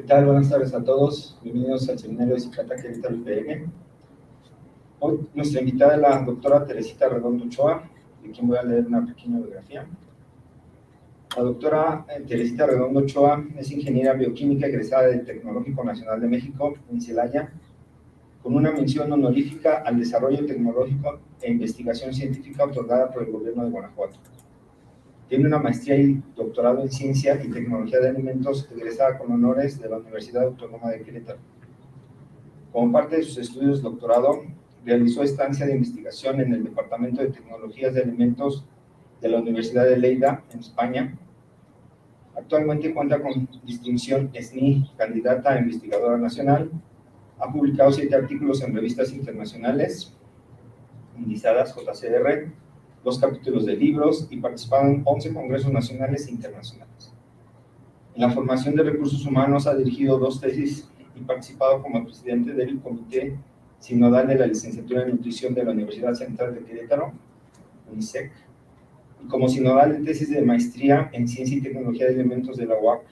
tal? Buenas tardes a todos. Bienvenidos al seminario de Cicata Querétaro IPN. Hoy nuestra invitada es la doctora Teresita Redondo Ochoa, de quien voy a leer una pequeña biografía. La doctora Teresita Redondo Ochoa es ingeniera bioquímica egresada del Tecnológico Nacional de México en Celaya, con una mención honorífica al desarrollo tecnológico e investigación científica otorgada por el gobierno de Guanajuato. Tiene una maestría y doctorado en Ciencia y Tecnología de Alimentos, egresada con honores de la Universidad Autónoma de Querétaro. Como parte de sus estudios de doctorado, realizó estancia de investigación en el Departamento de Tecnologías de Alimentos de la Universidad de Lleida, en España. Actualmente cuenta con distinción SNI, candidata a investigadora nacional. Ha publicado 7 artículos en revistas internacionales, indizadas JCR, 2 capítulos de libros y participado en 11 congresos nacionales e internacionales. En la formación de recursos humanos ha dirigido 2 tesis y participado como presidente del Comité Sinodal de la Licenciatura en Nutrición de la Universidad Central de Querétaro, UNICEC, y como sinodal de tesis de maestría en Ciencia y Tecnología de Alimentos de la UAC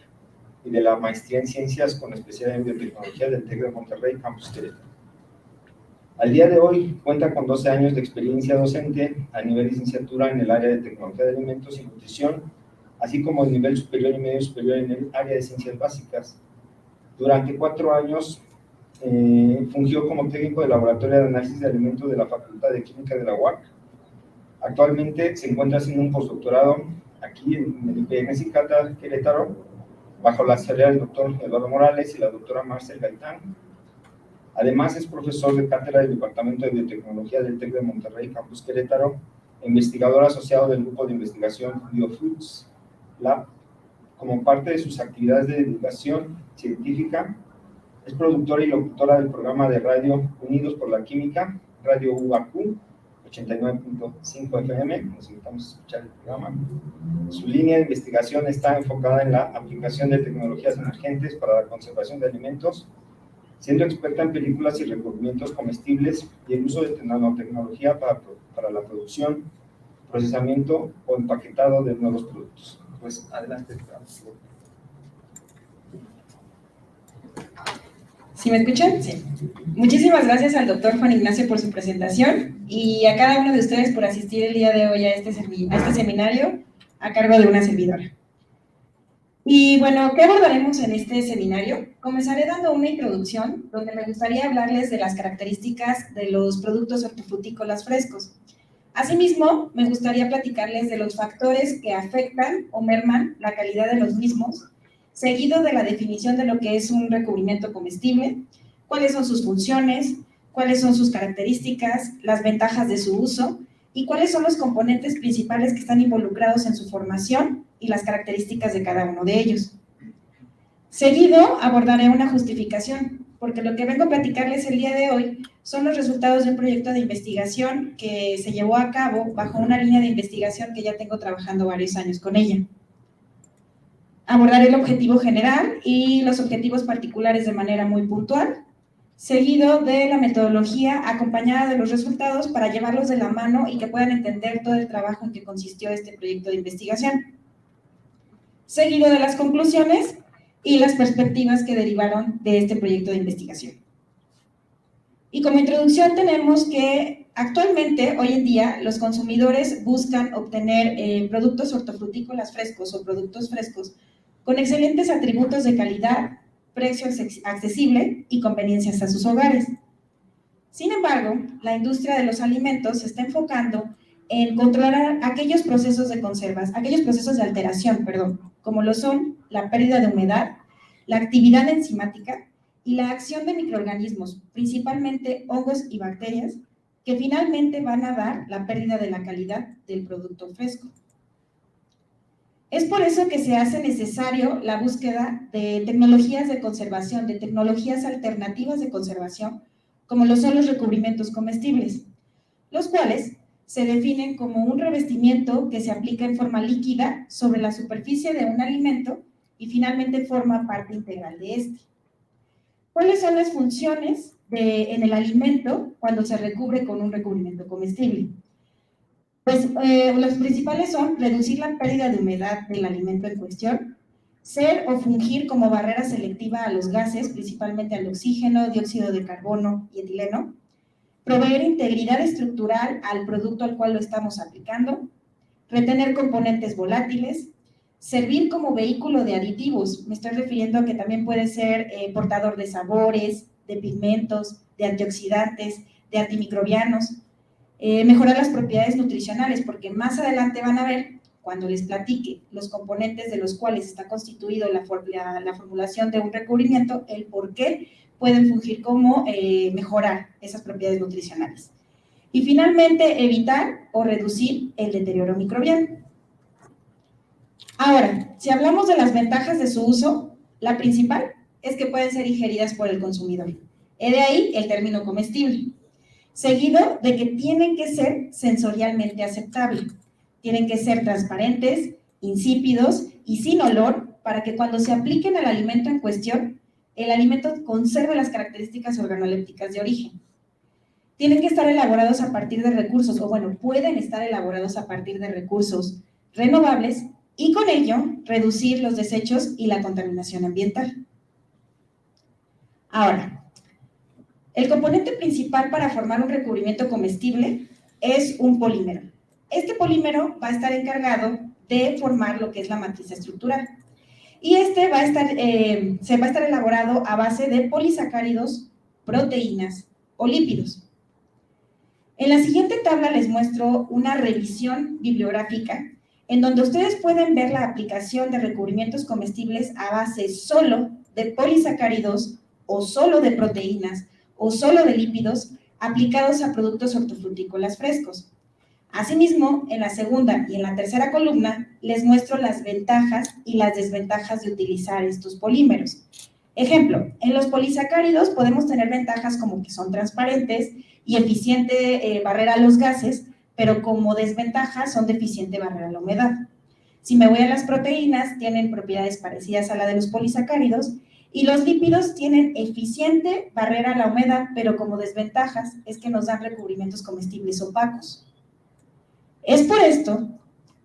y de la maestría en Ciencias con especialidad en Biotecnología del TEC de Monterrey, Campus Querétaro. Al día de hoy cuenta con 12 años de experiencia docente a nivel licenciatura en el área de Tecnología de Alimentos y Nutrición, así como el nivel superior y medio superior en el área de Ciencias Básicas. Durante 4 años fungió como técnico de laboratorio de análisis de alimentos de la Facultad de Química de la UAC. Actualmente se encuentra haciendo un postdoctorado aquí en el IPN Cicata Querétaro, bajo la asesoría del doctor Eduardo Morales y la doctora Marcel Gaitán. Además, es profesor de cátedra del Departamento de Biotecnología del TEC de Monterrey, Campus Querétaro, investigador asociado del Grupo de Investigación BioFoods Lab. Como parte de sus actividades de divulgación científica, es productora y locutora del programa de radio Unidos por la Química, Radio UAQ, 89.5 FM, nos invitamos a escuchar el programa. Su línea de investigación está enfocada en la aplicación de tecnologías emergentes para la conservación de alimentos, siendo experta en películas y recubrimientos comestibles y el uso de nanotecnología para la producción, procesamiento o empaquetado de nuevos productos. Pues adelante. ¿Sí me escuchan? Sí. Muchísimas gracias al doctor Juan Ignacio por su presentación y a cada uno de ustedes por asistir el día de hoy a este seminario a cargo de una servidora. Y bueno, ¿qué abordaremos en este seminario? Comenzaré dando una introducción donde me gustaría hablarles de las características de los productos hortofrutícolas frescos. Asimismo, me gustaría platicarles de los factores que afectan o merman la calidad de los mismos, seguido de la definición de lo que es un recubrimiento comestible, cuáles son sus funciones, cuáles son sus características, las ventajas de su uso y cuáles son los componentes principales que están involucrados en su formación y las características de cada uno de ellos. Seguido, abordaré una justificación, porque lo que vengo a platicarles el día de hoy son los resultados de un proyecto de investigación que se llevó a cabo bajo una línea de investigación que ya tengo trabajando varios años con ella. Abordaré el objetivo general y los objetivos particulares de manera muy puntual, seguido de la metodología acompañada de los resultados para llevarlos de la mano y que puedan entender todo el trabajo en que consistió este proyecto de investigación. Seguido de las conclusiones y las perspectivas que derivaron de este proyecto de investigación. Y como introducción tenemos que actualmente, hoy en día, los consumidores buscan obtener productos hortofrutícolas frescos o productos frescos con excelentes atributos de calidad, precio accesible y conveniencia hasta sus hogares. Sin embargo, la industria de los alimentos se está enfocando en controlar aquellos procesos de alteración, como lo son la pérdida de humedad, la actividad enzimática y la acción de microorganismos, principalmente hongos y bacterias, que finalmente van a dar la pérdida de la calidad del producto fresco. Es por eso que se hace necesario la búsqueda de tecnologías de conservación, de tecnologías alternativas de conservación, como lo son los recubrimientos comestibles, los cuales se definen como un revestimiento que se aplica en forma líquida sobre la superficie de un alimento y finalmente forma parte integral de este. ¿Cuáles son las funciones en el alimento cuando se recubre con un recubrimiento comestible? Pues los principales son reducir la pérdida de humedad del alimento en cuestión, ser o fungir como barrera selectiva a los gases, principalmente al oxígeno, dióxido de carbono y etileno, proveer integridad estructural al producto al cual lo estamos aplicando, retener componentes volátiles, servir como vehículo de aditivos, me estoy refiriendo a que también puede ser portador de sabores, de pigmentos, de antioxidantes, de antimicrobianos, mejorar las propiedades nutricionales, porque más adelante van a ver, cuando les platique los componentes de los cuales está constituido la formulación de un recubrimiento, el por qué pueden fungir como mejorar esas propiedades nutricionales. Y finalmente, evitar o reducir el deterioro microbiano. Ahora, si hablamos de las ventajas de su uso, la principal es que pueden ser ingeridas por el consumidor. De ahí el término comestible. Seguido de que tienen que ser sensorialmente aceptables. Tienen que ser transparentes, insípidos y sin olor para que cuando se apliquen al alimento en cuestión, el alimento conserve las características organolépticas de origen. Tienen que estar elaborados a partir de recursos, o bueno, pueden estar elaborados a partir de recursos renovables y con ello reducir los desechos y la contaminación ambiental. Ahora, el componente principal para formar un recubrimiento comestible es un polímero. Este polímero va a estar encargado de formar lo que es la matriz estructural. Y se va a estar elaborado a base de polisacáridos, proteínas o lípidos. En la siguiente tabla les muestro una revisión bibliográfica en donde ustedes pueden ver la aplicación de recubrimientos comestibles a base solo de polisacáridos o solo de proteínas o solo de lípidos aplicados a productos hortofrutícolas frescos. Asimismo, en la segunda y en la tercera columna les muestro las ventajas y las desventajas de utilizar estos polímeros. Ejemplo, en los polisacáridos podemos tener ventajas como que son transparentes y eficiente barrera a los gases, pero como desventaja son deficiente barrera a la humedad. Si me voy a las proteínas, tienen propiedades parecidas a la de los polisacáridos, y los lípidos tienen eficiente barrera a la humedad, pero como desventajas es que nos dan recubrimientos comestibles opacos. Es por esto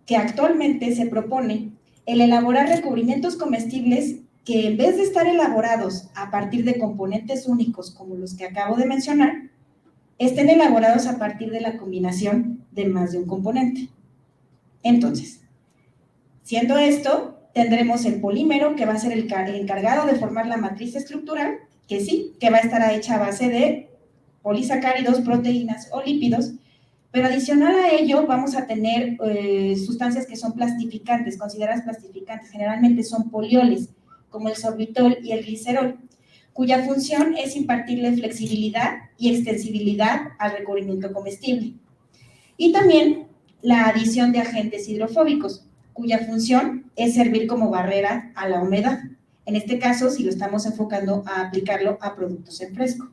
que actualmente se propone el elaborar recubrimientos comestibles que en vez de estar elaborados a partir de componentes únicos como los que acabo de mencionar, estén elaborados a partir de la combinación de más de un componente. Entonces, siendo esto, tendremos el polímero que va a ser el encargado de formar la matriz estructural, que va a estar hecha a base de polisacáridos, proteínas o lípidos, pero adicional a ello vamos a tener sustancias que son plastificantes, consideradas plastificantes, generalmente son polioles, como el sorbitol y el glicerol, cuya función es impartirle flexibilidad y extensibilidad al recubrimiento comestible. Y también la adición de agentes hidrofóbicos, cuya función es servir como barrera a la humedad. En este caso, si lo estamos enfocando a aplicarlo a productos en fresco.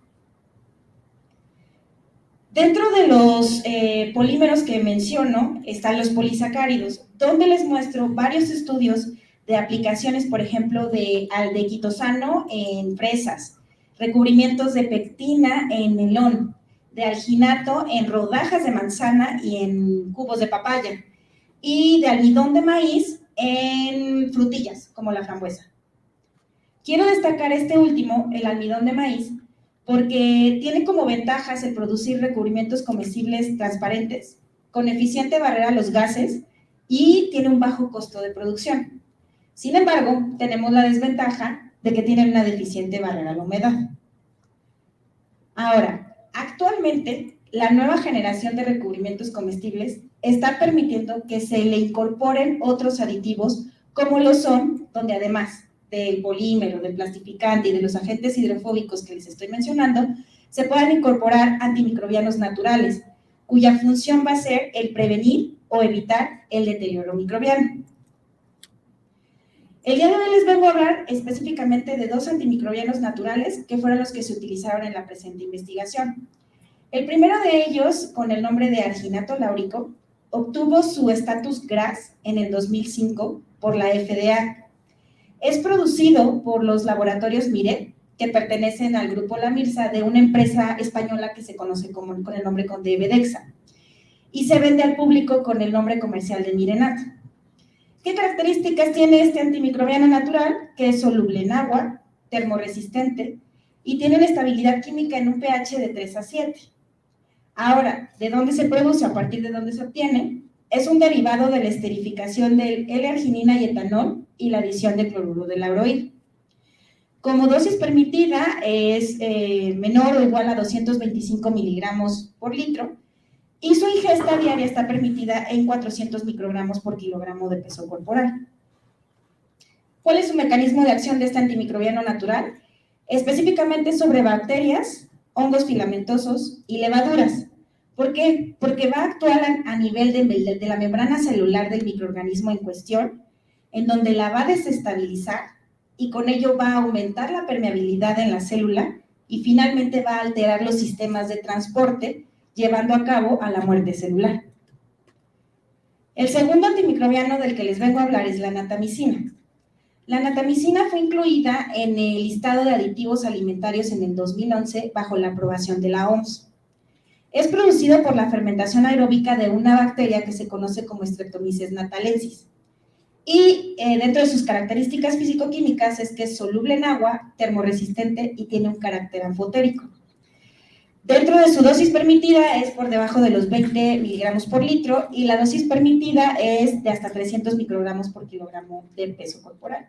Dentro de los polímeros que menciono están los polisacáridos, donde les muestro varios estudios de aplicaciones, por ejemplo, de aldequitosano en fresas, recubrimientos de pectina en melón, de alginato en rodajas de manzana y en cubos de papaya, y de almidón de maíz en frutillas, como la frambuesa. Quiero destacar este último, el almidón de maíz, porque tiene como ventajas el producir recubrimientos comestibles transparentes, con eficiente barrera a los gases y tiene un bajo costo de producción. Sin embargo, tenemos la desventaja de que tienen una deficiente barrera a la humedad. Ahora, actualmente, la nueva generación de recubrimientos comestibles está permitiendo que se le incorporen otros aditivos, como lo son, donde además del polímero, del plastificante y de los agentes hidrofóbicos que les estoy mencionando, se puedan incorporar antimicrobianos naturales, cuya función va a ser el prevenir o evitar el deterioro microbiano. El día de hoy les vengo a hablar específicamente de dos antimicrobianos naturales que fueron los que se utilizaron en la presente investigación. El primero de ellos, con el nombre de alginato láurico, obtuvo su estatus GRAS en el 2005 por la FDA. Es producido por los laboratorios Miret, que pertenecen al grupo La Mirsa, de una empresa española que se conoce con el nombre de Bedexa, y se vende al público con el nombre comercial de Mirenat. ¿Qué características tiene este antimicrobiano natural? Que es soluble en agua, termorresistente y tiene una estabilidad química en un pH de 3 a 7. Ahora, ¿de dónde se produce? ¿A partir de dónde se obtiene? Es un derivado de la esterificación del L-arginina y etanol y la adición de cloruro de lauroil. Como dosis permitida es menor o igual a 225 miligramos por litro y su ingesta diaria está permitida en 400 microgramos por kilogramo de peso corporal. ¿Cuál es su mecanismo de acción de este antimicrobiano natural? Específicamente sobre bacterias, hongos filamentosos y levaduras. ¿Por qué? Porque va a actuar a nivel de la membrana celular del microorganismo en cuestión, en donde la va a desestabilizar y con ello va a aumentar la permeabilidad en la célula y finalmente va a alterar los sistemas de transporte, llevando a cabo a la muerte celular. El segundo antimicrobiano del que les vengo a hablar es la natamicina. La natamicina fue incluida en el listado de aditivos alimentarios en el 2011 bajo la aprobación de la OMS. Es producido por la fermentación aeróbica de una bacteria que se conoce como Streptomyces natalensis. Y dentro de sus características físico-químicas es que es soluble en agua, termorresistente y tiene un carácter anfotérico. Dentro de su dosis permitida es por debajo de los 20 miligramos por litro y la dosis permitida es de hasta 300 microgramos por kilogramo de peso corporal.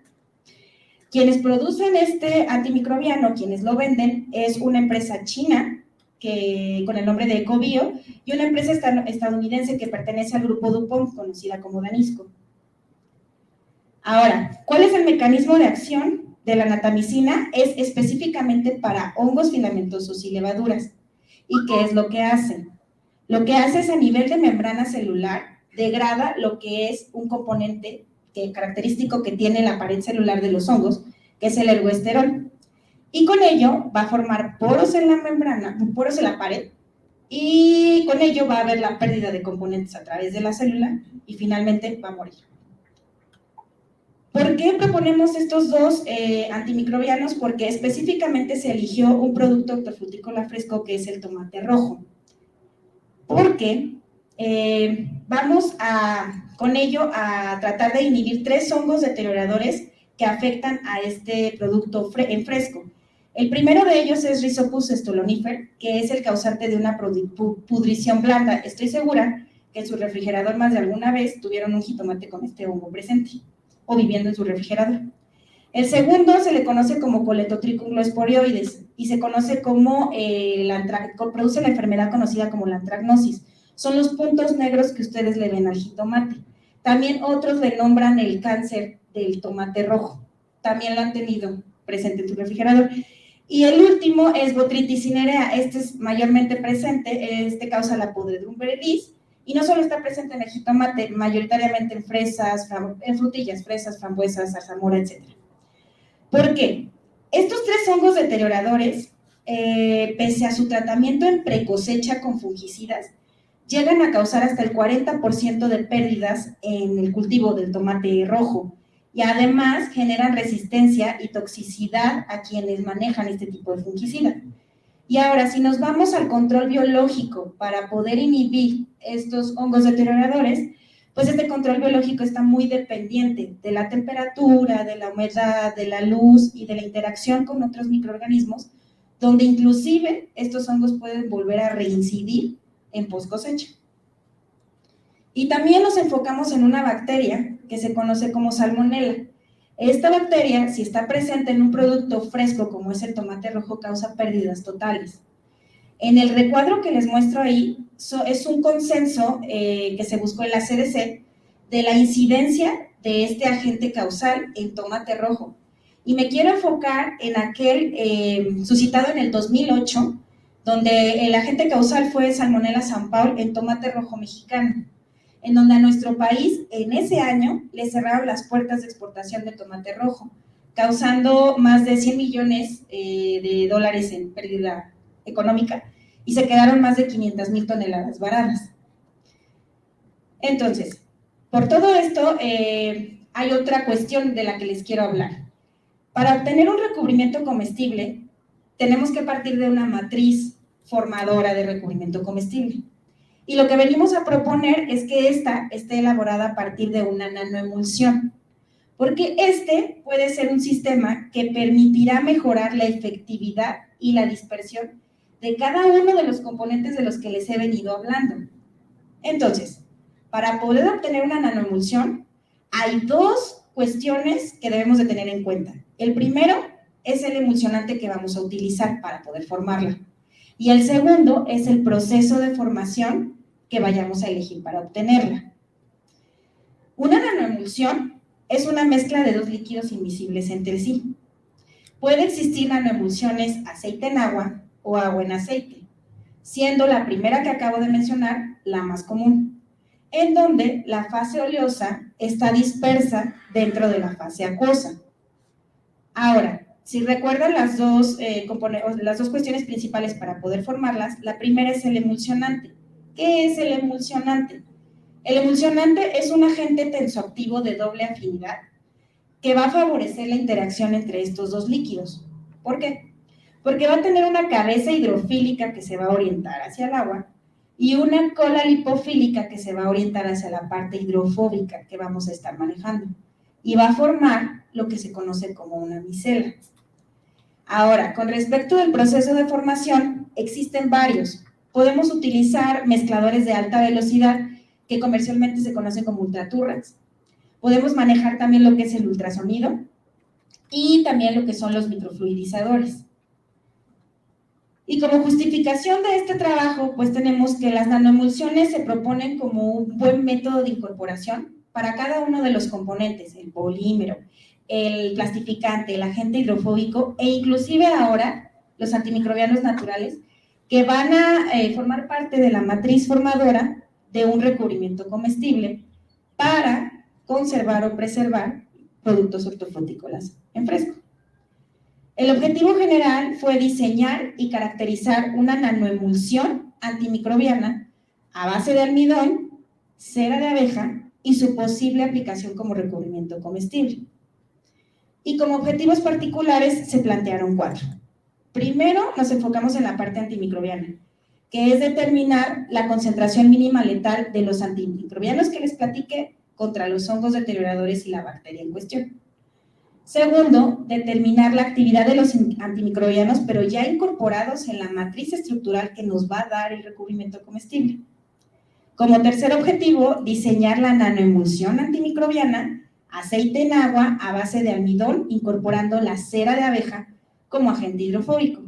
Quienes producen este antimicrobiano, quienes lo venden, es una empresa china con el nombre de Ecobio y una empresa estadounidense que pertenece al grupo DuPont, conocida como Danisco. Ahora, ¿cuál es el mecanismo de acción de la natamicina? Es específicamente para hongos filamentosos y levaduras. ¿Y qué es lo que hace? Lo que hace es a nivel de membrana celular, degrada lo que es un componente característico que tiene la pared celular de los hongos, que es el ergoesterol. Y con ello va a formar poros en la membrana, poros en la pared, y con ello va a haber la pérdida de componentes a través de la célula y finalmente va a morir. ¿Por qué proponemos estos dos antimicrobianos? Porque específicamente se eligió un producto hortofrutícola fresco que es el tomate rojo. Porque vamos con ello a tratar de inhibir 3 hongos deterioradores que afectan a este producto en fresco. El primero de ellos es Rhizopus stolonifer, que es el causante de una pudrición blanda. Estoy segura que en su refrigerador más de alguna vez tuvieron un jitomate con este hongo presente o viviendo en su refrigerador. El segundo se le conoce como Coletotrichum sporioides y se conoce como produce la enfermedad conocida como la antracnosis. Son los puntos negros que ustedes le ven al jitomate. También otros le nombran el cáncer del tomate rojo. También lo han tenido presente en su refrigerador. Y el último es Botrytis cinerea. Este es mayormente presente, este causa la podredumbre gris. Y no solo está presente en el jitomate, mayoritariamente en fresas, en frutillas, fresas, frambuesas, zarzamora, etc. ¿Por qué? Estos 3 hongos deterioradores, pese a su tratamiento en precosecha con fungicidas, llegan a causar hasta el 40% de pérdidas en el cultivo del tomate rojo y además generan resistencia y toxicidad a quienes manejan este tipo de fungicida. Y ahora, si nos vamos al control biológico para poder inhibir estos hongos deterioradores, pues este control biológico está muy dependiente de la temperatura, de la humedad, de la luz y de la interacción con otros microorganismos, donde inclusive estos hongos pueden volver a reincidir en post cosecha. Y también nos enfocamos en una bacteria que se conoce como Salmonella. Esta bacteria, si está presente en un producto fresco como es el tomate rojo, causa pérdidas totales. En el recuadro que les muestro ahí, es un consenso que se buscó en la CDC de la incidencia de este agente causal en tomate rojo. Y me quiero enfocar en aquel suscitado en el 2008, donde el agente causal fue Salmonella San Paul en tomate rojo mexicano, en donde a nuestro país en ese año le cerraron las puertas de exportación de tomate rojo, causando más de 100 millones de dólares en pérdida económica y se quedaron más de 500,000 toneladas varadas. Entonces, por todo esto, hay otra cuestión de la que les quiero hablar. Para obtener un recubrimiento comestible, tenemos que partir de una matriz formadora de recubrimiento comestible. Y lo que venimos a proponer es que esta esté elaborada a partir de una nanoemulsión, porque este puede ser un sistema que permitirá mejorar la efectividad y la dispersión de cada uno de los componentes de los que les he venido hablando. Entonces, para poder obtener una nanoemulsión, hay dos cuestiones que debemos de tener en cuenta. El primero es el emulsionante que vamos a utilizar para poder formarla. Y el segundo es el proceso de formación que vayamos a elegir para obtenerla. Una nanoemulsión es una mezcla de dos líquidos invisibles entre sí. Puede existir nanoemulsiones aceite en agua o agua en aceite, siendo la primera que acabo de mencionar la más común, en donde la fase oleosa está dispersa dentro de la fase acuosa. Ahora, si recuerdan las dos cuestiones principales para poder formarlas, la primera es el emulsionante. ¿Qué es el emulsionante? El emulsionante es un agente tensoactivo de doble afinidad que va a favorecer la interacción entre estos dos líquidos. ¿Por qué? Porque va a tener una cabeza hidrofílica que se va a orientar hacia el agua y una cola lipofílica que se va a orientar hacia la parte hidrofóbica que vamos a estar manejando. Y va a formar lo que se conoce como una micela. Ahora, con respecto al proceso de formación, existen varios. Podemos utilizar mezcladores de alta velocidad que comercialmente se conocen como ultraturras. Podemos manejar también lo que es el ultrasonido y también lo que son los microfluidizadores. Y como justificación de este trabajo, pues tenemos que las nanoemulsiones se proponen como un buen método de incorporación para cada uno de los componentes, el polímero, el plastificante, el agente hidrofóbico e inclusive ahora los antimicrobianos naturales que van a formar parte de la matriz formadora de un recubrimiento comestible para conservar o preservar productos hortofrutícolas en fresco. El objetivo general fue diseñar y caracterizar una nanoemulsión antimicrobiana a base de almidón, cera de abeja y su posible aplicación como recubrimiento comestible. Y como objetivos particulares se plantearon 4. Primero, nos enfocamos en la parte antimicrobiana, que es determinar la concentración mínima letal de los antimicrobianos que les platiqué contra los hongos deterioradores y la bacteria en cuestión. Segundo, determinar la actividad de los antimicrobianos, pero ya incorporados en la matriz estructural que nos va a dar el recubrimiento comestible. Como tercer objetivo, diseñar la nanoemulsión antimicrobiana, aceite en agua a base de almidón, incorporando la cera de abeja como agente hidrofóbico.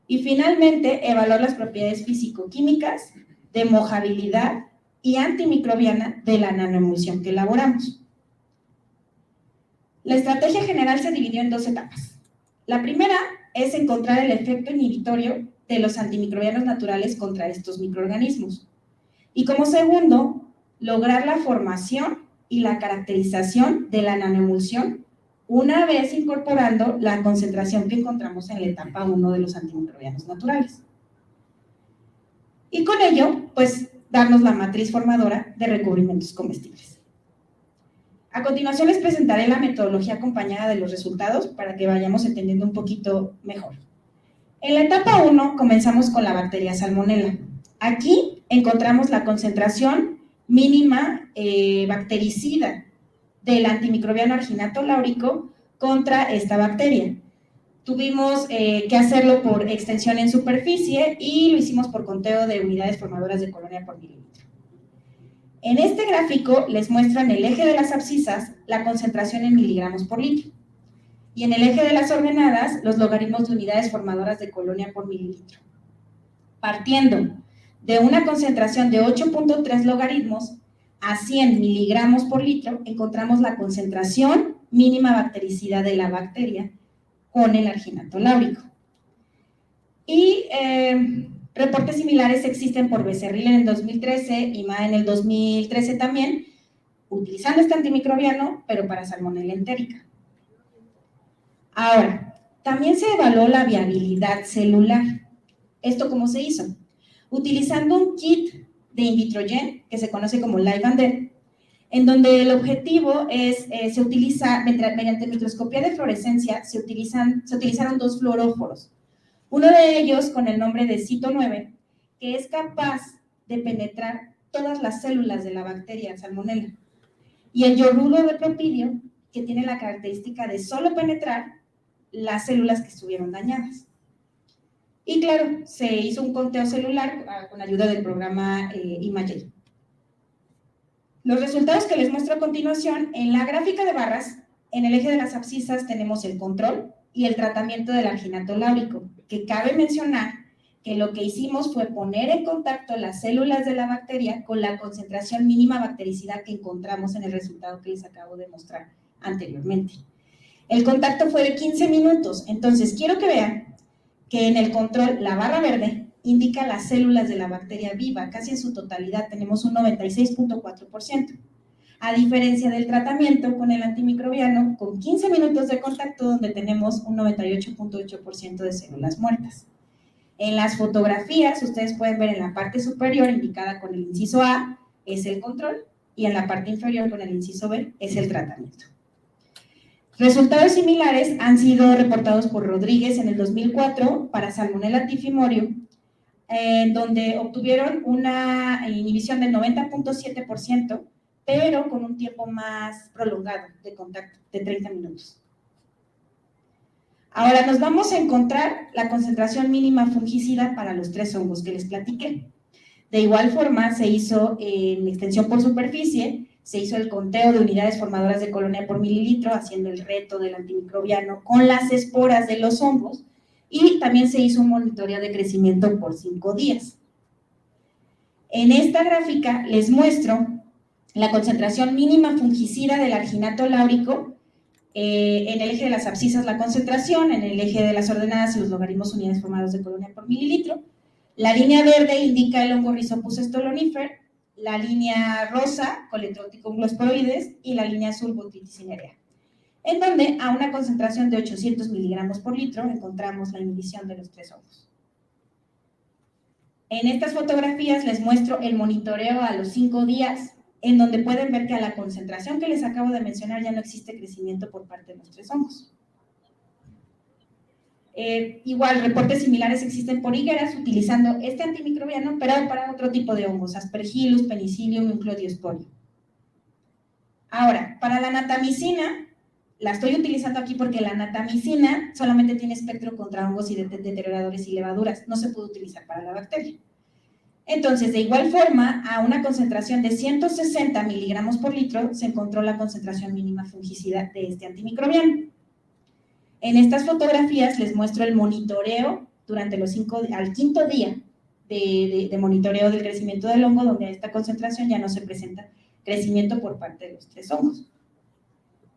Y finalmente, evaluar las propiedades físico-químicas de mojabilidad y antimicrobiana de la nanoemulsión que elaboramos. La estrategia general se dividió en 2 etapas. La primera es encontrar el efecto inhibitorio de los antimicrobianos naturales contra estos microorganismos. Y como segundo, lograr la formación y la caracterización de la nanoemulsión una vez incorporando la concentración que encontramos en la etapa 1 de los antimicrobianos naturales. Y con ello, pues, darnos la matriz formadora de recubrimientos comestibles. A continuación les presentaré la metodología acompañada de los resultados para que vayamos entendiendo un poquito mejor. En la etapa 1 comenzamos con la bacteria Salmonella. Aquí encontramos la concentración mínima bactericida del antimicrobiano arginato láurico contra esta bacteria. Tuvimos que hacerlo por extensión en superficie y lo hicimos por conteo de unidades formadoras de colonia por mililitro. En este gráfico les muestran el eje de las abscisas, la concentración en miligramos por litro. Y en el eje de las ordenadas, los logaritmos de unidades formadoras de colonia por mililitro. Partiendo de una concentración de 8.3 logaritmos a 100 miligramos por litro, encontramos la concentración mínima bactericida de la bacteria con el arginato láurico. Y reportes similares existen por Becerril en el 2013 y MA en el 2013 también, utilizando este antimicrobiano, pero para Salmonella entérica. Ahora, también se evaluó la viabilidad celular. ¿Esto cómo se hizo? Utilizando un kit de in vitrogen, que se conoce como Live and Dead, en donde el objetivo es, se utiliza, mediante microscopía de fluorescencia, se utilizaron 2 fluoróforos. Uno de ellos con el nombre de Cito 9, que es capaz de penetrar todas las células de la bacteria Salmonella. Y el yoduro de propidio, que tiene la característica de solo penetrar las células que estuvieron dañadas. Y claro, se hizo un conteo celular con ayuda del programa Imagen. Los resultados que les muestro a continuación, en la gráfica de barras, en el eje de las abscisas tenemos el control y el tratamiento del alginato láurico, que cabe mencionar que lo que hicimos fue poner en contacto las células de la bacteria con la concentración mínima bactericida que encontramos en el resultado que les acabo de mostrar anteriormente. El contacto fue de 15 minutos, entonces quiero que vean que en el control la barra verde indica las células de la bacteria viva, casi en su totalidad tenemos un 96.4%, a diferencia del tratamiento con el antimicrobiano con 15 minutos de contacto donde tenemos un 98.8% de células muertas. En las fotografías ustedes pueden ver en la parte superior indicada con el inciso A es el control y en la parte inferior con el inciso B es el tratamiento. Resultados similares han sido reportados por Rodríguez en el 2004 para Salmonella typhimurium, donde obtuvieron una inhibición del 90.7%, pero con un tiempo más prolongado de contacto, de 30 minutos. Ahora nos vamos a encontrar la concentración mínima fungicida para los 3 hongos que les platiqué. De igual forma, se hizo en extensión por superficie, se hizo el conteo de unidades formadoras de colonia por mililitro, haciendo el reto del antimicrobiano con las esporas de los hongos, y también se hizo un monitoreo de crecimiento por 5 días. En esta gráfica les muestro la concentración mínima fungicida del alginato láurico, en el eje de las abscisas la concentración, en el eje de las ordenadas los logaritmos unidades formadas de colonia por mililitro. La línea verde indica el hongo Rhizopus stolonifer, la línea rosa, Coletroticum glosporoides, y la línea azul, Botrytis cinerea, en donde a una concentración de 800 miligramos por litro encontramos la inhibición de los 3 hongos. En estas fotografías les muestro el monitoreo a los 5 días, en donde pueden ver que a la concentración que les acabo de mencionar ya no existe crecimiento por parte de los 3 hongos. Igual, reportes similares existen por higueras utilizando este antimicrobiano, pero para otro tipo de hongos, Aspergillus, Penicillium y un Clodiosporio. Ahora, para la natamicina, la estoy utilizando aquí porque la natamicina solamente tiene espectro contra hongos y deterioradores y levaduras, no se puede utilizar para la bacteria. Entonces, de igual forma, a una concentración de 160 miligramos por litro se encontró la concentración mínima fungicida de este antimicrobiano. En estas fotografías les muestro el monitoreo durante al 5.º día de monitoreo del crecimiento del hongo, donde a esta concentración ya no se presenta crecimiento por parte de los 3 hongos.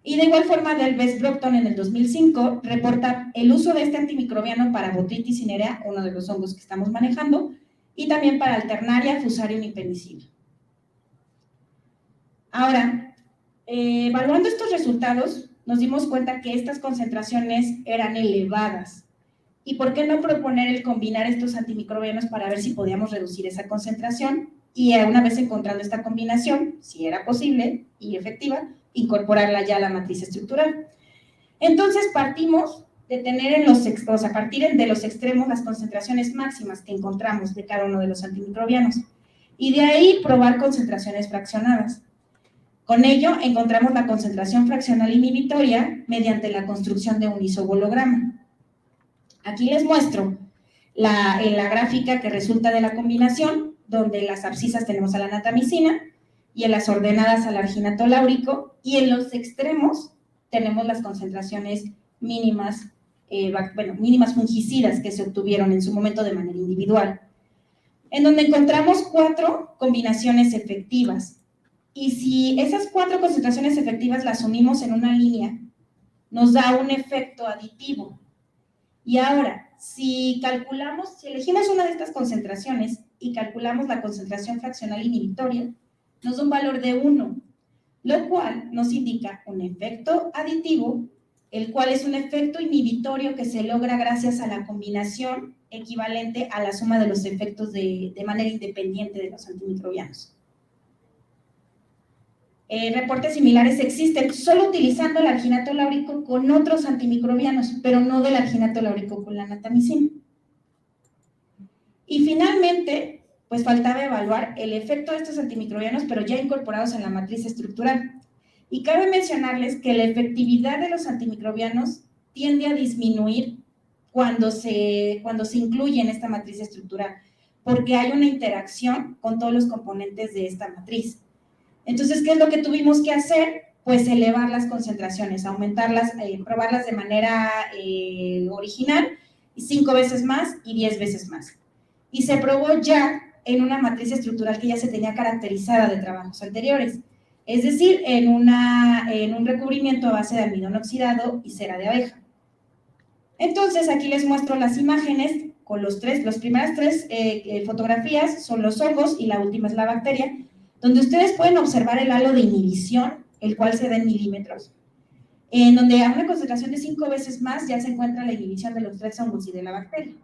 Y de igual forma, Delbes Brockton en el 2005 reporta el uso de este antimicrobiano para Botrytis cinerea, uno de los hongos que estamos manejando, y también para Alternaria, Fusarium y Penicillium. Ahora, evaluando estos resultados, nos dimos cuenta que estas concentraciones eran elevadas. ¿Y por qué no proponer el combinar estos antimicrobianos para ver si podíamos reducir esa concentración? Y una vez encontrando esta combinación, si era posible y efectiva, incorporarla ya a la matriz estructural. Entonces partimos de tener a partir de los extremos las concentraciones máximas que encontramos de cada uno de los antimicrobianos. Y de ahí probar concentraciones fraccionadas. Con ello, encontramos la concentración fraccional inhibitoria mediante la construcción de un isobolograma. Aquí les muestro en la gráfica que resulta de la combinación, donde en las abscisas tenemos a la natamicina y en las ordenadas al alginato láurico, y en los extremos tenemos las concentraciones mínimas, mínimas fungicidas que se obtuvieron en su momento de manera individual, en donde encontramos 4 combinaciones efectivas. Y si esas 4 concentraciones efectivas las unimos en una línea, nos da un efecto aditivo. Y ahora, si elegimos una de estas concentraciones y calculamos la concentración fraccional inhibitoria, nos da un valor de 1, lo cual nos indica un efecto aditivo, el cual es un efecto inhibitorio que se logra gracias a la combinación equivalente a la suma de los efectos de manera independiente de los antimicrobianos. Reportes similares existen solo utilizando el alginato láurico con otros antimicrobianos, pero no del alginato láurico con la natamicina. Y finalmente, pues faltaba evaluar el efecto de estos antimicrobianos, pero ya incorporados en la matriz estructural. Y cabe mencionarles que la efectividad de los antimicrobianos tiende a disminuir cuando se incluye en esta matriz estructural, porque hay una interacción con todos los componentes de esta matriz. Entonces, ¿qué es lo que tuvimos que hacer? Pues elevar las concentraciones, aumentarlas, probarlas de manera original, 5 veces más y 10 veces más. Y se probó ya en una matriz estructural que ya se tenía caracterizada de trabajos anteriores, es decir, en un recubrimiento a base de almidón oxidado y cera de abeja. Entonces, aquí les muestro las imágenes con las primeras tres fotografías son los hongos y la última es la bacteria, donde ustedes pueden observar el halo de inhibición, el cual se da en milímetros, en donde a una concentración de 5 veces más ya se encuentra la inhibición de los 3 hongos y de la bacteria.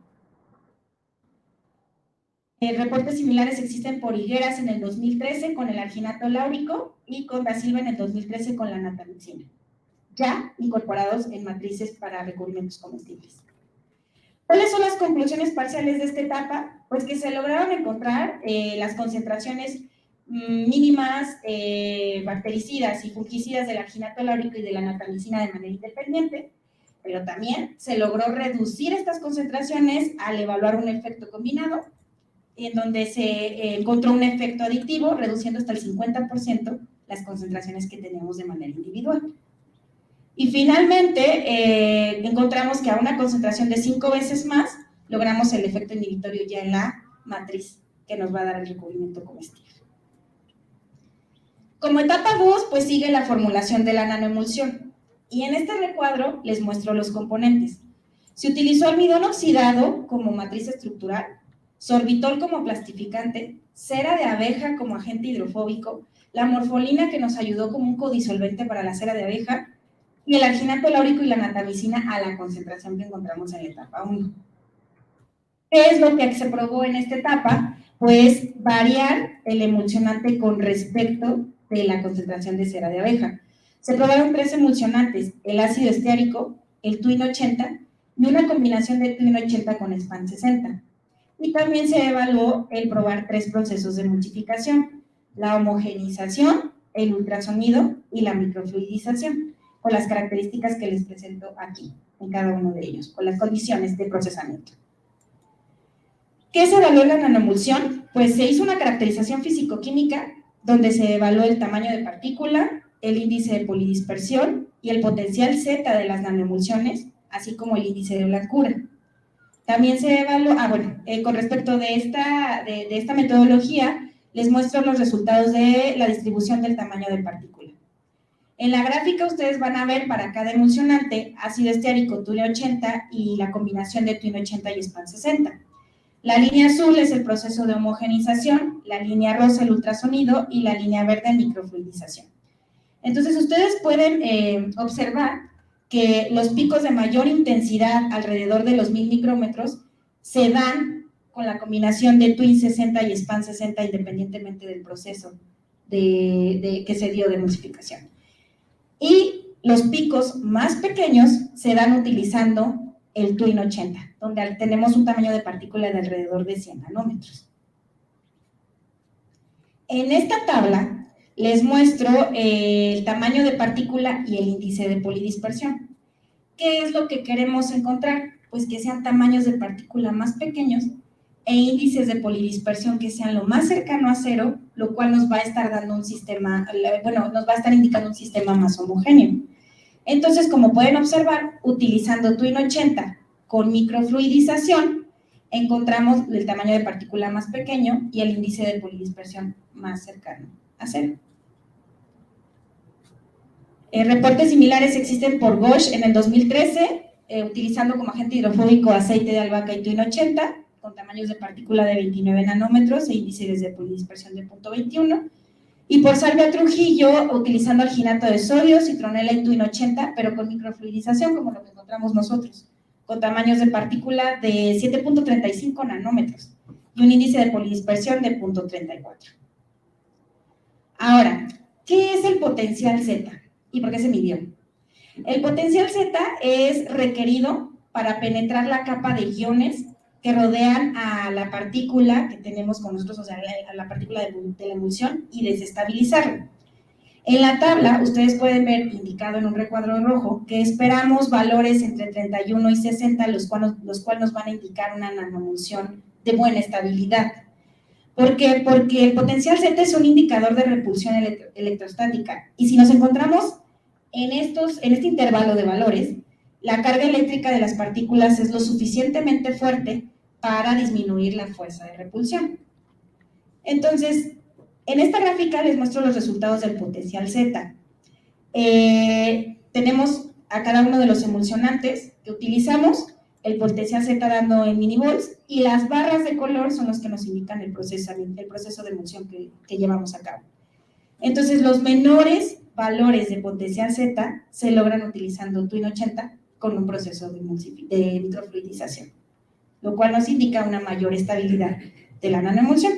Reportes similares existen por higueras en el 2013 con el arginato láurico y con Dasilva en el 2013 con la natamixina, ya incorporados en matrices para recubrimientos comestibles. ¿Cuáles son las conclusiones parciales de esta etapa? Pues que se lograron encontrar las concentraciones mínimas bactericidas y fungicidas del arginato láurico y de la natamicina de manera independiente, pero también se logró reducir estas concentraciones al evaluar un efecto combinado, en donde se encontró un efecto aditivo, reduciendo hasta el 50% las concentraciones que tenemos de manera individual. Y finalmente, encontramos que a una concentración de 5 veces más, logramos el efecto inhibitorio ya en la matriz, que nos va a dar el recubrimiento comestible. Como etapa 2, pues sigue la formulación de la nanoemulsión. Y en este recuadro les muestro los componentes. Se utilizó almidón oxidado como matriz estructural, sorbitol como plastificante, cera de abeja como agente hidrofóbico, la morfolina que nos ayudó como un codisolvente para la cera de abeja, y el arginato láurico y la natamicina a la concentración que encontramos en la etapa 1. ¿Qué es lo que se probó en esta etapa? Pues variar el emulsionante con respecto de la concentración de cera de abeja. Se probaron 3 emulsionantes, el ácido esteárico, el Twin 80 y una combinación de Twin 80 con SPAN 60. Y también se evaluó el probar 3 procesos de emulsificación, la homogenización, el ultrasonido y la microfluidización, con las características que les presento aquí, en cada uno de ellos, con las condiciones de procesamiento. ¿Qué se evaluó en la nanoemulsión? Pues se hizo una caracterización físico-química donde se evaluó el tamaño de partícula, el índice de polidispersión y el potencial Z de las nanoemulsiones, así como el índice de blancura. También se evaluó, con respecto de esta metodología, les muestro los resultados de la distribución del tamaño de partícula. En la gráfica ustedes van a ver para cada emulsionante ácido esteárico Twin 80 y la combinación de Twin 80 y SPAN 60. La línea azul es el proceso de homogenización, la línea rosa el ultrasonido y la línea verde microfluidización. Entonces ustedes pueden observar que los picos de mayor intensidad alrededor de los 1000 micrómetros se dan con la combinación de Twin 60 y SPAN 60 independientemente del proceso que se dio de emulsificación. Y los picos más pequeños se dan utilizando el Twin 80, donde tenemos un tamaño de partícula de alrededor de 100 nanómetros. En esta tabla les muestro el tamaño de partícula y el índice de polidispersión. ¿Qué es lo que queremos encontrar? Pues que sean tamaños de partícula más pequeños e índices de polidispersión que sean lo más cercano a cero, lo cual nos va a estar dando un sistema, nos va a estar indicando un sistema más homogéneo. Entonces, como pueden observar, utilizando Twin 80 con microfluidización, encontramos el tamaño de partícula más pequeño y el índice de polidispersión más cercano a cero. Reportes similares existen por Bosch en el 2013, utilizando como agente hidrofóbico aceite de albahaca y Twin 80, con tamaños de partícula de 29 nanómetros e índices de polidispersión de 0.21, y por Salvia Trujillo, utilizando alginato de sodio, citronela y Twin 80, pero con microfluidización, como lo que encontramos nosotros, con tamaños de partícula de 7.35 nanómetros y un índice de polidispersión de 0.34. Ahora, ¿qué es el potencial Z? ¿Y por qué se midió? El potencial Z es requerido para penetrar la capa de iones que rodean a la partícula que tenemos con nosotros, o sea, a la partícula de la emulsión, y desestabilizarla. En la tabla, ustedes pueden ver, indicado en un recuadro rojo, que esperamos valores entre 31 y 60, los cuales nos van a indicar una nanoemulsión de buena estabilidad. ¿Por qué? Porque el potencial Z es un indicador de repulsión electrostática, y si nos encontramos en este intervalo de valores, la carga eléctrica de las partículas es lo suficientemente fuerte para disminuir la fuerza de repulsión. Entonces, en esta gráfica les muestro los resultados del potencial Z. Tenemos a cada uno de los emulsionantes que utilizamos, el potencial Z dando en millivolts, y las barras de color son los que nos indican el proceso de emulsión que llevamos a cabo. Entonces, los menores valores de potencial Z se logran utilizando Twin 80 con un proceso de microfluidización, lo cual nos indica una mayor estabilidad de la nanoemulsión.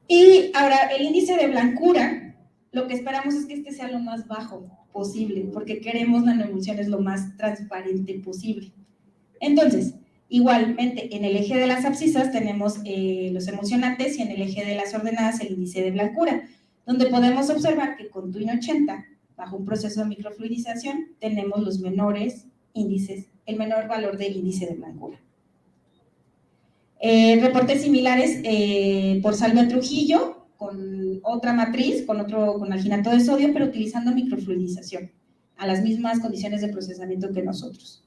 Y ahora, el índice de blancura, lo que esperamos es que este sea lo más bajo posible, porque queremos nanoemulsiones lo más transparente posible. Entonces, igualmente, en el eje de las abscisas tenemos los emulsionantes, y en el eje de las ordenadas el índice de blancura, donde podemos observar que con Twin 80, bajo un proceso de microfluidización, tenemos los menores índices, el menor valor del índice de blancura. Reportes similares por Salve Trujillo, con otra matriz, con alginato de sodio, pero utilizando microfluidización, a las mismas condiciones de procesamiento que nosotros.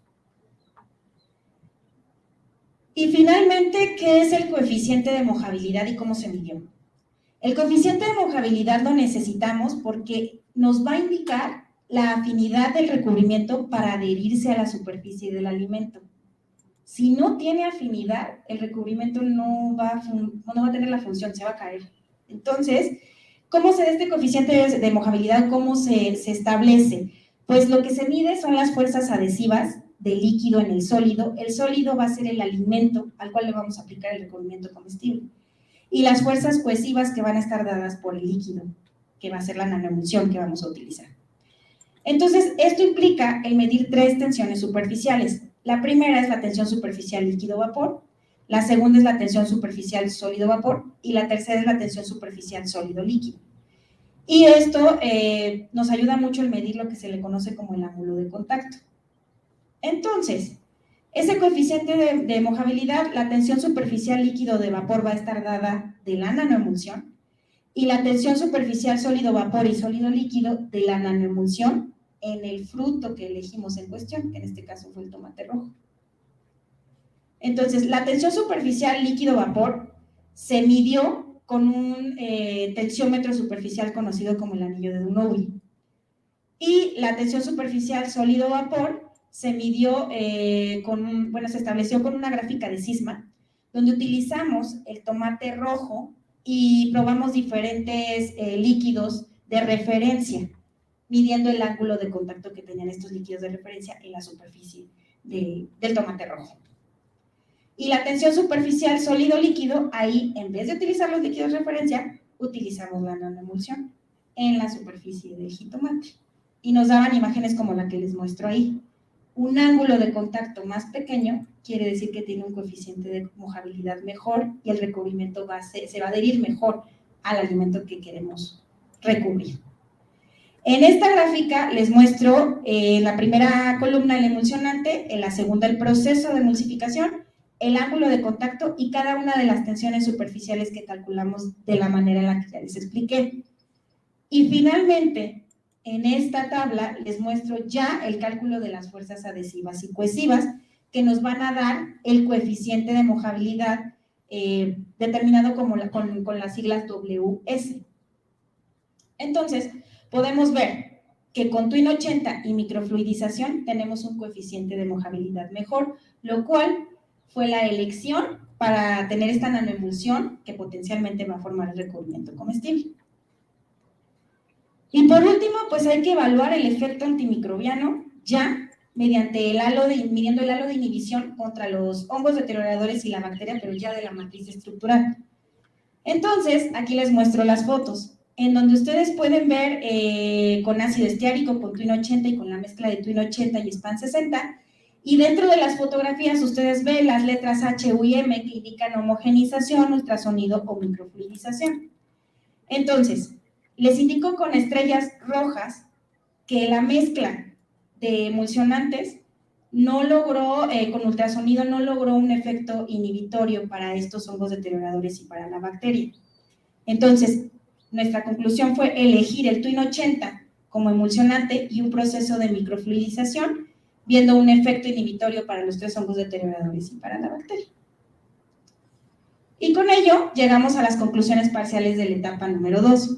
Y finalmente, ¿qué es el coeficiente de mojabilidad y cómo se midió? El coeficiente de mojabilidad lo necesitamos porque nos va a indicar la afinidad del recubrimiento para adherirse a la superficie del alimento. Si no tiene afinidad, el recubrimiento no va a tener la función, se va a caer. Entonces, ¿cómo se da este coeficiente de mojabilidad? ¿Cómo se establece? Pues lo que se mide son las fuerzas adhesivas del líquido en el sólido. El sólido va a ser el alimento al cual le vamos a aplicar el recubrimiento comestible. Y las fuerzas cohesivas que van a estar dadas por el líquido, que va a ser la nanoemulsión que vamos a utilizar. Entonces, esto implica el medir 3 tensiones superficiales. La primera es la tensión superficial líquido-vapor, la segunda es la tensión superficial sólido-vapor, y la tercera es la tensión superficial sólido-líquido. Y esto nos ayuda mucho el medir lo que se le conoce como el ángulo de contacto. Entonces, ese coeficiente de mojabilidad, la tensión superficial líquido de vapor va a estar dada de la nanoemulsión, y la tensión superficial sólido-vapor y sólido-líquido de la nanoemulsión en el fruto que elegimos en cuestión, que en este caso fue el tomate rojo. Entonces, la tensión superficial líquido-vapor se midió con un tensiómetro superficial conocido como el anillo de Dunouille. Y la tensión superficial sólido-vapor se midió se estableció con una gráfica de cisma, donde utilizamos el tomate rojo y probamos diferentes líquidos de referencia, midiendo el ángulo de contacto que tenían estos líquidos de referencia en la superficie del tomate rojo. Y la tensión superficial sólido-líquido, ahí en vez de utilizar los líquidos de referencia, utilizamos la nanoemulsión en la superficie del jitomate. Y nos daban imágenes como la que les muestro ahí. Un ángulo de contacto más pequeño quiere decir que tiene un coeficiente de mojabilidad mejor y el recubrimiento se va a adherir mejor al alimento que queremos recubrir. En esta gráfica les muestro en la primera columna el emulsionante, en la segunda el proceso de emulsificación, el ángulo de contacto y cada una de las tensiones superficiales que calculamos de la manera en la que ya les expliqué. Y finalmente, en esta tabla les muestro ya el cálculo de las fuerzas adhesivas y cohesivas que nos van a dar el coeficiente de mojabilidad determinado con las siglas WS. Entonces, podemos ver que con Twin 80 y microfluidización tenemos un coeficiente de mojabilidad mejor, lo cual fue la elección para tener esta nanoemulsión que potencialmente va a formar el recubrimiento comestible. Y por último, pues hay que evaluar el efecto antimicrobiano ya mediante midiendo el halo de inhibición contra los hongos deterioradores y la bacteria, pero ya de la matriz estructural. Entonces, aquí les muestro las fotos, en donde ustedes pueden ver con ácido estiárico, con Twin 80 y con la mezcla de Twin 80 y SPAN 60, Y dentro de las fotografías ustedes ven las letras H, U y M que indican homogenización, ultrasonido o microfluidización. Entonces, les indico con estrellas rojas que la mezcla de emulsionantes no logró, con ultrasonido no logró un efecto inhibitorio para estos hongos deterioradores y para la bacteria. Entonces, nuestra conclusión fue elegir el Twin 80 como emulsionante y un proceso de microfluidización, viendo un efecto inhibitorio para los 3 hongos deterioradores y para la bacteria. Y con ello llegamos a las conclusiones parciales de la etapa número 2,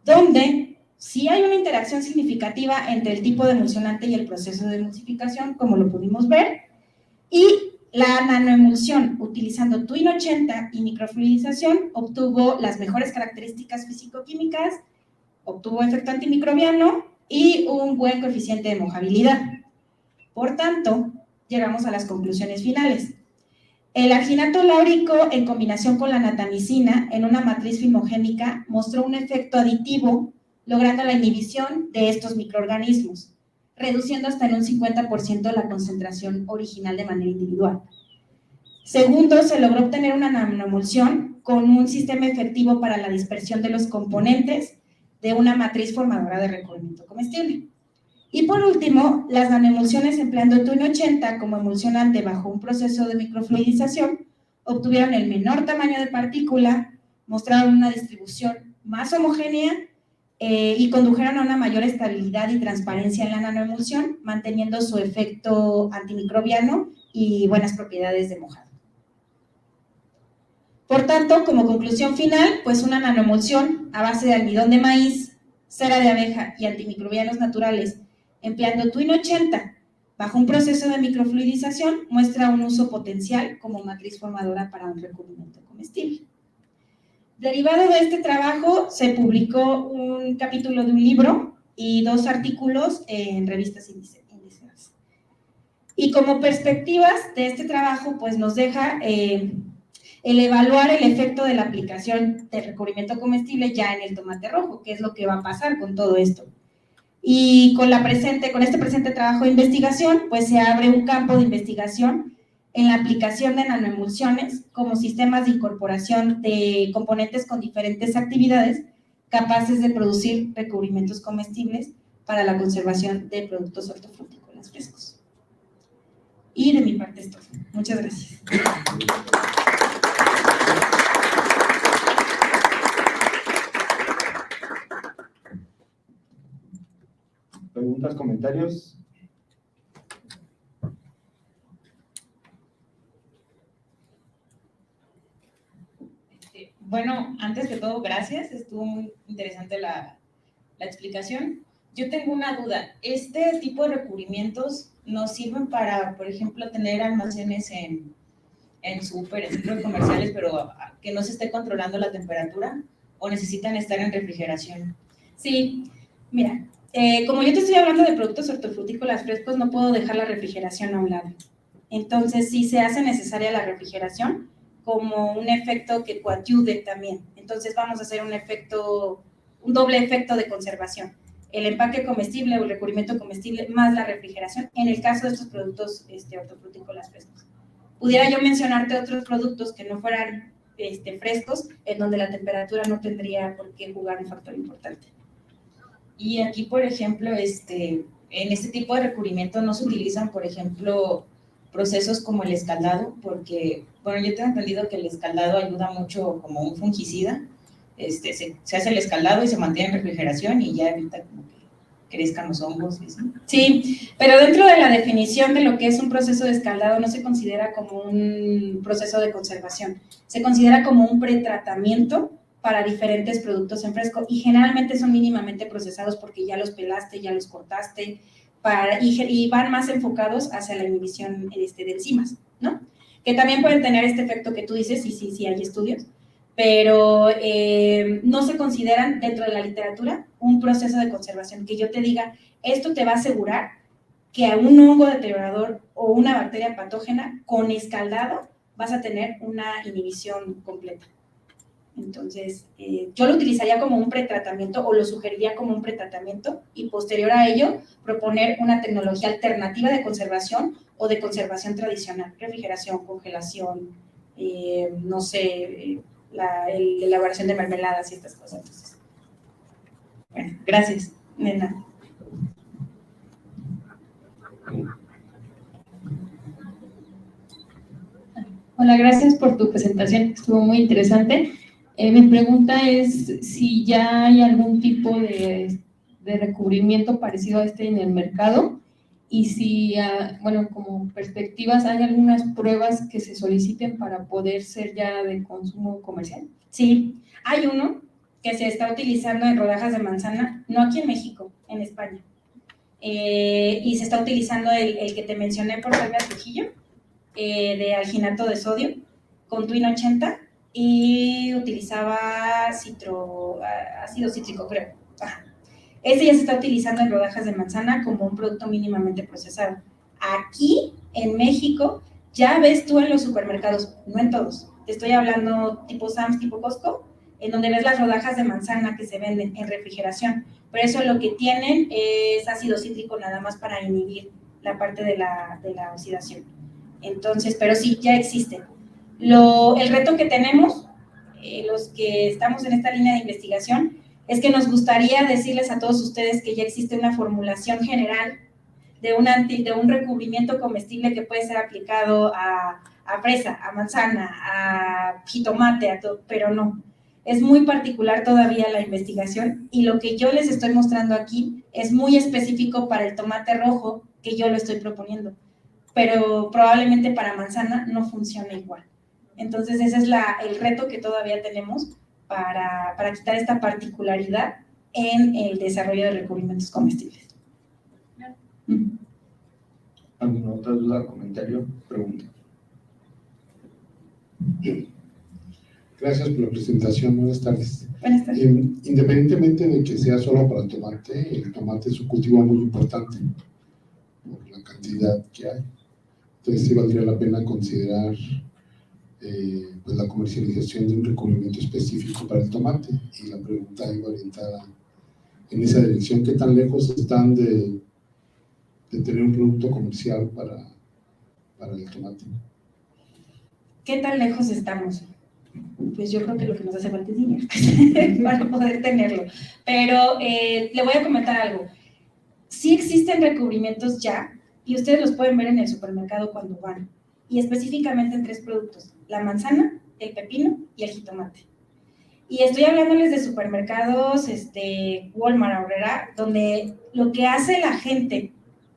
donde sí hay una interacción significativa entre el tipo de emulsionante y el proceso de emulsificación, como lo pudimos ver, y la nanoemulsión utilizando Twin 80 y microfluidización obtuvo las mejores características físico-químicas, obtuvo efecto antimicrobiano y un buen coeficiente de mojabilidad. Por tanto, llegamos a las conclusiones finales. El arginato láurico en combinación con la natamicina en una matriz fimogénica mostró un efecto aditivo, logrando la inhibición de estos microorganismos, reduciendo hasta en un 50% la concentración original de manera individual. Segundo, se logró obtener una nanoemulsión con un sistema efectivo para la dispersión de los componentes de una matriz formadora de recubrimiento comestible. Y por último, las nanoemulsiones empleando Twin 80 como emulsionante bajo un proceso de microfluidización obtuvieron el menor tamaño de partícula, mostraron una distribución más homogénea y condujeron a una mayor estabilidad y transparencia en la nanoemulsión, manteniendo su efecto antimicrobiano y buenas propiedades de mojado. Por tanto, como conclusión final, pues una nanoemulsión a base de almidón de maíz, cera de abeja y antimicrobianos naturales, empleando Twin 80 bajo un proceso de microfluidización, muestra un uso potencial como matriz formadora para un recubrimiento comestible. Derivado de este trabajo, se publicó un capítulo de un libro y 2 artículos en revistas indiciadas. Y como perspectivas de este trabajo, pues nos deja el evaluar el efecto de la aplicación de recubrimiento comestible ya en el tomate rojo, que es lo que va a pasar con todo esto. Y con este presente trabajo de investigación, pues se abre un campo de investigación en la aplicación de nanoemulsiones como sistemas de incorporación de componentes con diferentes actividades capaces de producir recubrimientos comestibles para la conservación de productos hortofrutícolas frescos. Y de mi parte es todo. Muchas gracias. ¿Preguntas, comentarios? Bueno, antes que todo, gracias. Estuvo muy interesante la explicación. Yo tengo una duda. ¿Este tipo de recubrimientos nos sirven para, por ejemplo, tener almacenes en súper, en centros comerciales, pero que no se esté controlando la temperatura? ¿O necesitan estar en refrigeración? Sí, mira, como yo te estoy hablando de productos hortofrutícolas frescos, no puedo dejar la refrigeración a un lado. Entonces, sí se hace necesaria la refrigeración como un efecto que coadyuve también. Entonces, vamos a hacer un doble efecto de conservación. El empaque comestible o el recubrimiento comestible más la refrigeración, en el caso de estos productos hortofrutícolas frescos. Pudiera yo mencionarte otros productos que no fueran frescos, en donde la temperatura no tendría por qué jugar un factor importante. Y aquí, por ejemplo, en este tipo de recubrimiento no se utilizan, por ejemplo, procesos como el escaldado, porque, bueno, yo tengo entendido que el escaldado ayuda mucho como un fungicida. Se hace el escaldado y se mantiene en refrigeración y ya evita como que crezcan los hongos. ¿Sí? Sí, pero dentro de la definición de lo que es un proceso de escaldado no se considera como un proceso de conservación, se considera como un pretratamiento para diferentes productos en fresco y generalmente son mínimamente procesados porque ya los pelaste, ya los cortaste y van más enfocados hacia la inhibición de enzimas, ¿no? Que también pueden tener este efecto que tú dices, y sí hay estudios, pero no se consideran dentro de la literatura un proceso de conservación, que yo te diga, esto te va a asegurar que a un hongo deteriorador o una bacteria patógena con escaldado vas a tener una inhibición completa. Entonces, yo lo utilizaría como un pretratamiento o lo sugeriría como un pretratamiento y posterior a ello proponer una tecnología alternativa de conservación o de conservación tradicional, refrigeración, congelación, no sé, la elaboración de mermeladas y estas cosas. Entonces, bueno, gracias, Nena. Hola, gracias por tu presentación, estuvo muy interesante. Mi pregunta es si ya hay algún tipo de recubrimiento parecido a este en el mercado y si, bueno, como perspectivas, ¿hay algunas pruebas que se soliciten para poder ser ya de consumo comercial? Sí, hay uno que se está utilizando en rodajas de manzana, no aquí en México, en España. Y se está utilizando el que te mencioné por Salvia Trujillo, de alginato de sodio, con Twin 80, y utilizaba ácido cítrico, creo. Ajá. Ese ya se está utilizando en rodajas de manzana como un producto mínimamente procesado. Aquí, en México, ya ves tú en los supermercados, no en todos, te estoy hablando tipo Sam's, tipo Costco, en donde ves las rodajas de manzana que se venden en refrigeración. Pero eso lo que tienen es ácido cítrico nada más para inhibir la parte de la oxidación. Entonces, pero sí, ya existen. El reto que tenemos, los que estamos en esta línea de investigación, es que nos gustaría decirles a todos ustedes que ya existe una formulación general de un recubrimiento comestible que puede ser aplicado a fresa, a manzana, a jitomate, a todo, pero no. Es muy particular todavía la investigación y lo que yo les estoy mostrando aquí es muy específico para el tomate rojo que yo lo estoy proponiendo, pero probablemente para manzana no funciona igual. Entonces ese es el reto que todavía tenemos para quitar esta particularidad en el desarrollo de recubrimientos comestibles. ¿Alguna otra duda, comentario, pregunta? Gracias por la presentación, buenas tardes. Buenas tardes. Independientemente de que sea solo para tomate, el tomate es un cultivo muy importante por la cantidad que hay. Entonces sí valdría la pena considerar pues la comercialización de un recubrimiento específico para el tomate, y la pregunta iba orientada en esa dirección. ¿Qué tan lejos están de tener un producto comercial para el tomate? ¿Qué tan lejos estamos? Pues yo creo que lo que nos hace falta es dinero para poder tenerlo. Pero le voy a comentar algo. Sí existen recubrimientos ya, y ustedes los pueden ver en el supermercado cuando van, y específicamente en 3 productos: la manzana, el pepino y el jitomate. Y estoy hablándoles de supermercados, Walmart, Aurrera, donde lo que hace la gente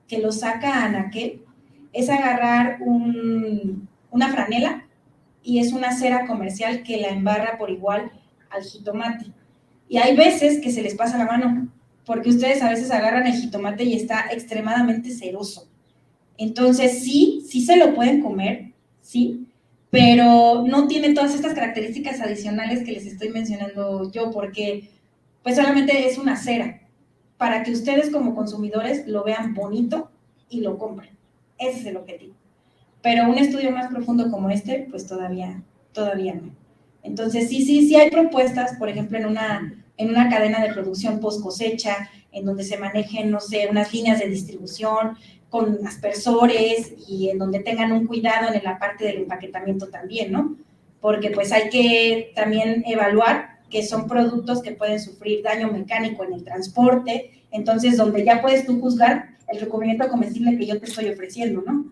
que lo saca a anaquel es agarrar una franela y es una cera comercial que la embarra por igual al jitomate. Y hay veces que se les pasa la mano, porque ustedes a veces agarran el jitomate y está extremadamente ceroso. Entonces sí se lo pueden comer, sí, pero no tiene todas estas características adicionales que les estoy mencionando yo, porque pues solamente es una cera, para que ustedes como consumidores lo vean bonito y lo compren. Ese es el objetivo. Pero un estudio más profundo como este, pues todavía no. Entonces sí hay propuestas, por ejemplo, en una cadena de producción post cosecha, en donde se manejen, no sé, unas líneas de distribución con aspersores y en donde tengan un cuidado en la parte del empaquetamiento también, ¿no? Porque pues hay que también evaluar que son productos que pueden sufrir daño mecánico en el transporte, entonces donde ya puedes tú juzgar el recubrimiento comestible que yo te estoy ofreciendo, ¿no?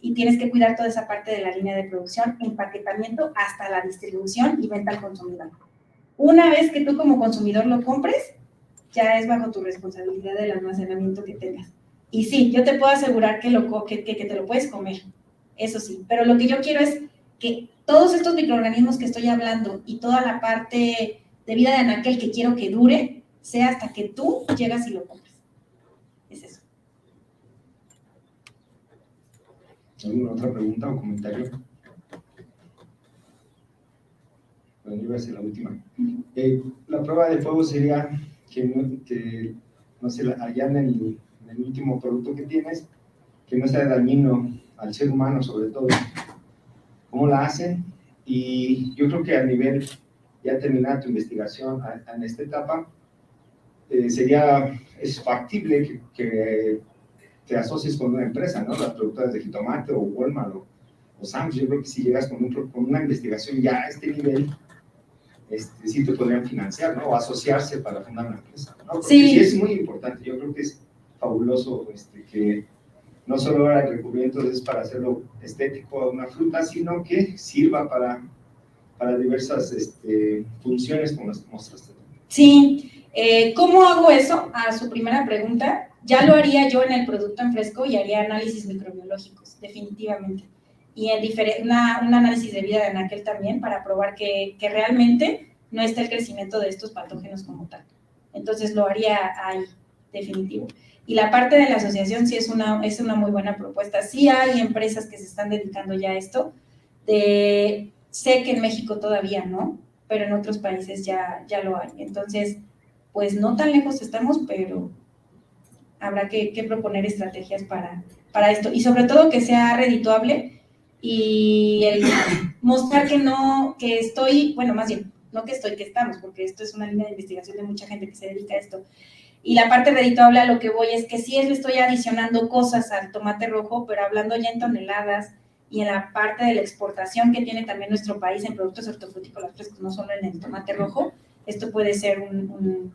Y tienes que cuidar toda esa parte de la línea de producción, empaquetamiento, hasta la distribución y venta al consumidor. Una vez que tú como consumidor lo compres, ya es bajo tu responsabilidad del almacenamiento que tengas. Y sí, yo te puedo asegurar que te lo puedes comer, eso sí, pero lo que yo quiero es que todos estos microorganismos que estoy hablando y toda la parte de vida de anaquel que quiero que dure, sea hasta que tú llegas y lo compres. Es eso. ¿Alguna otra pregunta o comentario? Bueno, yo voy a hacer la última. La prueba de fuego sería que no sé, allá en el último producto que tienes, que no sea dañino al ser humano sobre todo. ¿Cómo la hacen? Y yo creo que a nivel ya terminada tu investigación en esta etapa, es factible que te asocies con una empresa, ¿no? Las productoras de jitomate o Walmart o Sam's. Yo creo que si llegas con una investigación ya a este nivel, sí te podrían financiar, ¿no? O asociarse para fundar una empresa, ¿no? Porque sí es muy importante. Yo creo que es fabuloso que no solo el recubrimiento es para hacerlo estético a una fruta, sino que sirva para diversas funciones como las mostraste. Sí. ¿Cómo hago eso? A su primera pregunta, ya lo haría yo en el producto en fresco y haría análisis microbiológicos, definitivamente. Y un análisis de vida de anaquel también para probar que realmente no está el crecimiento de estos patógenos como tal. Entonces lo haría ahí, definitivo. Y la parte de la asociación sí es una muy buena propuesta. Sí hay empresas que se están dedicando ya a esto. Sé que en México todavía no, pero en otros países ya lo hay. Entonces, pues no tan lejos estamos, pero habrá que proponer estrategias para esto. Y sobre todo que sea redituable y el mostrar que estamos, porque esto es una línea de investigación de mucha gente que se dedica a esto. Y la parte redituable a lo que voy es que sí le estoy adicionando cosas al tomate rojo, pero hablando ya en toneladas y en la parte de la exportación que tiene también nuestro país en productos hortofrutícolas frescos, no solo en el tomate rojo, esto puede ser un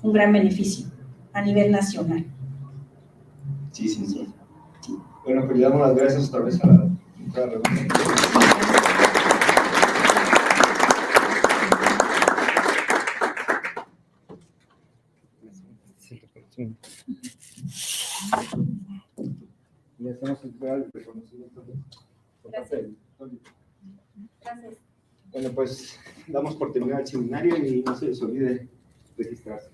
gran beneficio a nivel nacional. Sí. Bueno, pues le damos las gracias otra vez a la doctora Redondo. Le hacemos entregar el reconocimiento. Gracias. Gracias. Bueno, pues damos por terminado el seminario y no se les olvide registrarse.